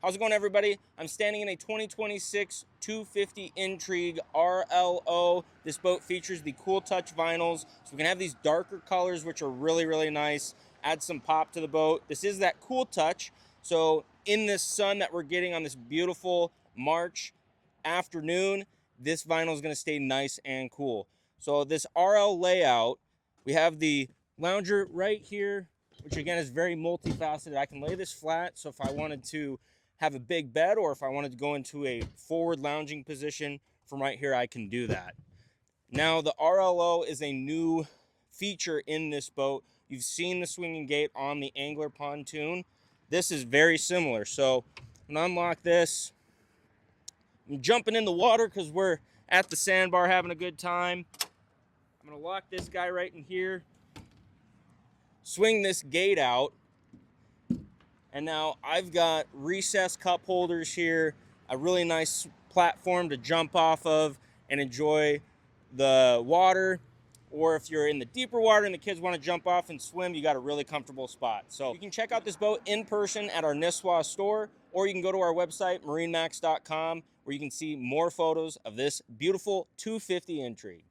How's it going, everybody? I'm standing in a 2026 250 Intrigue RLO. This boat features the Cool Touch vinyls, so we can have these darker colors, which are really, really nice. Add some pop to the boat. This is that Cool Touch, so in this sun that we're getting on this beautiful March afternoon, this vinyl is going to stay nice and cool. So this RL layout, we have the lounger right here, which again is very multifaceted. I can lay this flat, so if I wanted to have a big bed or if I wanted to go into a forward lounging position from right here, I can do that. Now the RLO is a new feature in this boat. You've seen the swinging gate on the angler pontoon. This is very similar. So I'm gonna unlock this. I'm jumping in the water because we're at the sandbar having a good time. I'm gonna lock this guy right in here, swing this gate out, and now I've got recessed cup holders here, a really nice platform to jump off of and enjoy the water. Or if you're in the deeper water and the kids want to jump off and swim, you got a really comfortable spot. So you can check out this boat in person at our Nisswa store, or you can go to our website, MarineMax.com, where you can see more photos of this beautiful 250 Intrigue.